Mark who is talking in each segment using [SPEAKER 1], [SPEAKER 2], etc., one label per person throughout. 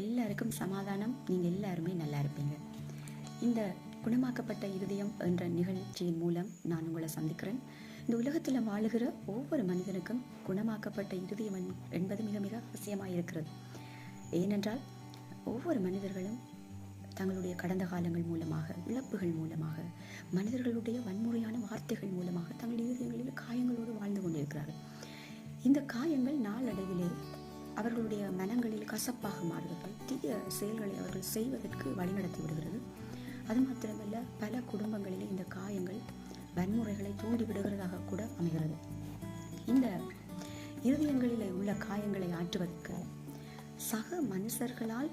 [SPEAKER 1] எல்லாருக்கும் சமாதானம். நீங்கள் எல்லாருமே நல்லா இருப்பீங்க. இந்த குணமாக்கப்பட்ட இருதயம் என்ற நிகழ்ச்சியின் மூலம் நான் உங்களை சந்திக்கிறேன். இந்த உலகத்தில் வாழுகிற ஒவ்வொரு மனிதனுக்கும் குணமாக்கப்பட்ட இருதயம் என்பது மிக மிக அவசியமாக இருக்கிறது. ஏனென்றால் ஒவ்வொரு மனிதர்களும் தங்களுடைய கடந்த காலங்கள் மூலமாக, இழப்புகள் மூலமாக, மனிதர்களுடைய வன்முறையான வார்த்தைகள் மூலமாக தங்கள் இருதயங்களில் காயங்களோடு வாழ்ந்து கொண்டிருக்கிறார்கள். இந்த காயங்கள் நாளடைவிலே அவர்களுடைய மனங்களில் கசப்பாக மாறுகிறது. தீய செயல்களை அவர்கள் செய்வதற்கு வழிநடத்தி விடுகிறது. அது மாத்திரமல்ல, பல குடும்பங்களிலே இந்த காயங்கள் வன்முறைகளை தூண்டிவிடுகிறதாக கூட அமைகிறது. இந்த இருதயங்களிலே உள்ள காயங்களை ஆற்றுவதற்கு சக மனுஷர்களால்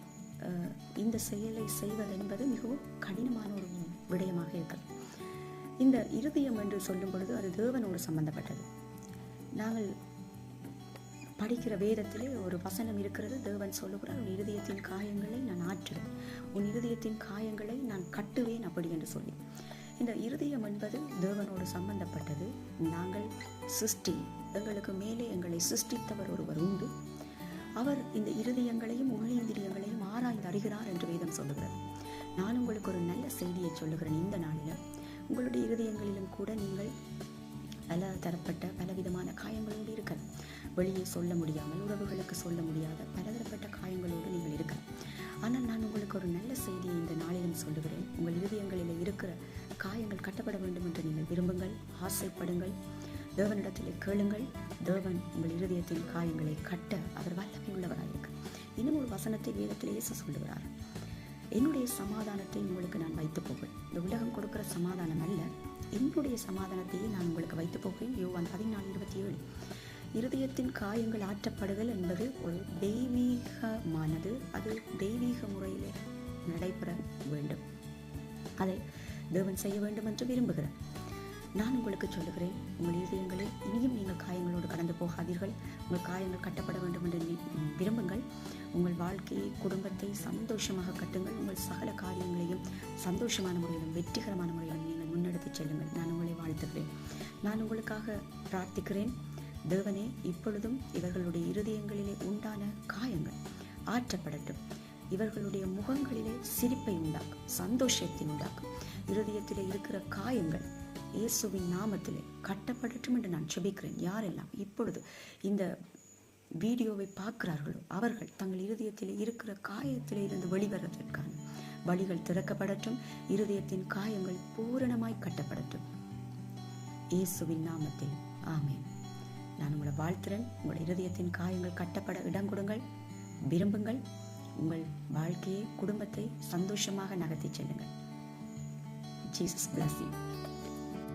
[SPEAKER 1] இந்த செயலை செய்வதென்பது மிகவும் கடினமான ஒரு விடயமாக இருக்கிறது. இந்த இருதயம் என்று சொல்லும் பொழுது அது தேவனோடு சம்பந்தப்பட்டது. நாங்கள் படிக்கிற வேதத்திலே ஒரு வசனம் இருக்கிறது. தேவன் சொல்லுகிறார், உன் இருதயத்தின் காயங்களை நான் ஆற்றுவேன், உன் இருதயத்தின் காயங்களை நான் கட்டுவேன் அப்படி என்று சொல்லி. இந்த இருதயம் என்பது தேவனோடு சம்பந்தப்பட்டது. நாங்கள் சிருஷ்டி, எங்களுக்கு மேலே எங்களை சிருஷ்டித்தவர் ஒருவர் உண்டு. அவர் இந்த இருதயங்களையும் உள்ளேந்திரியங்களையும் ஆராய்ந்து அறிகிறார் என்று வேதம் சொல்லுகிறது. நான் உங்களுக்கு ஒரு நல்ல செய்தியை சொல்லுகிறேன். இந்த நாளில் உங்களுடைய இருதயங்களிலும் கூட நீங்கள் பல தரப்பட்ட பலவிதமான காயங்களோடு இருக்கலாம். வெளியே சொல்ல முடியாமல், உறவுகளுக்கு சொல்ல முடியாத பலதரப்பட்ட காயங்களோடு நீங்கள் இருக்கலாம். ஆனால் நான் உங்களுக்கு ஒரு நல்ல செய்தியை இந்த நாளிலும் சொல்லுகிறேன். உங்கள் இருதயங்களில் இருக்கிற காயங்கள் கட்டப்பட வேண்டும் என்று நீங்கள் விரும்புங்கள், ஆசைப்படுங்கள், தேவனிடத்தில் கேளுங்கள். தேவன் உங்கள் இருதயத்தின் காயங்களை கட்ட அவர் வல்லமை உள்ளவராக. இன்னும் ஒரு வசனத்தை வேதத்தில் இயேசு சொல்லுகிறார், என்னுடைய சமாதானத்தை உங்களுக்கு நான் வைத்து போவேன். இந்த உலகம் கொடுக்கிற சமாதானம் அல்ல, என்னுடைய சமாதானத்தையே நான் உங்களுக்கு வைத்து போகிறேன். யோவான் 14:27. இருதயத்தின் காயங்கள் ஆற்றப்படுதல் என்பது ஒரு தெய்வீகமானது. அது தெய்வீக முறையிலே நடைபெற வேண்டும். அதை தேவன் செய்ய வேண்டும் என்று விரும்புகிறார். நான் உங்களுக்கு சொல்லுகிறேன், உங்கள் இருதயங்களில் இனியும் நீங்கள் காயங்களோடு கடந்து போகாதீர்கள். உங்கள் காயங்கள் கட்டப்பட வேண்டும் என்று விரும்புங்கள். உங்கள் வாழ்க்கையை, குடும்பத்தை சந்தோஷமாக கட்டுங்கள். உங்கள் சகல காரியங்களையும் சந்தோஷமான முறையிலும் வெற்றிகரமான முறையிலும் நீங்கள் முன்னெடுத்து செல்லுங்கள். நான் உங்களை வாழ்த்துகிறேன். நான் உங்களுக்காக பிரார்த்திக்கிறேன். தேவனே, இப்பொழுதும் இவர்களுடைய இருதயங்களிலே உண்டான காயங்கள் ஆற்றப்படட்டும். இவர்களுடைய முகங்களிலே சிரிப்பை உண்டாக்கும், சந்தோஷத்தை உண்டாக்கும். இருதயத்திலே இருக்கிற காயங்கள் இயேசுவின் நாமத்திலே கட்டப்படட்டும் என்று நான் ஜெபிக்கிறேன். யாரெல்லாம் இப்பொழுது இந்த வீடியோவை பார்க்கிறார்களோ அவர்கள் தங்கள் இருதயத்திலே இருக்கிற காயத்திலே இருந்து வெளிவருவதற்கான வழிகள் திறக்கப்படட்டும். இருதயத்தின் காயங்கள் பூரணமாய் கட்டப்படட்டும். இயேசுவின் நாமத்தில் ஆமென். நான் உங்களை வாழ்த்துறேன். உங்கள் இருதயத்தின் காயங்கள் கட்டப்பட இடம் கொடுங்கள், விரும்புங்கள். உங்கள் வாழ்க்கையை, குடும்பத்தை சந்தோஷமாக நகர்த்தி செல்லுங்கள். Jesus bless you.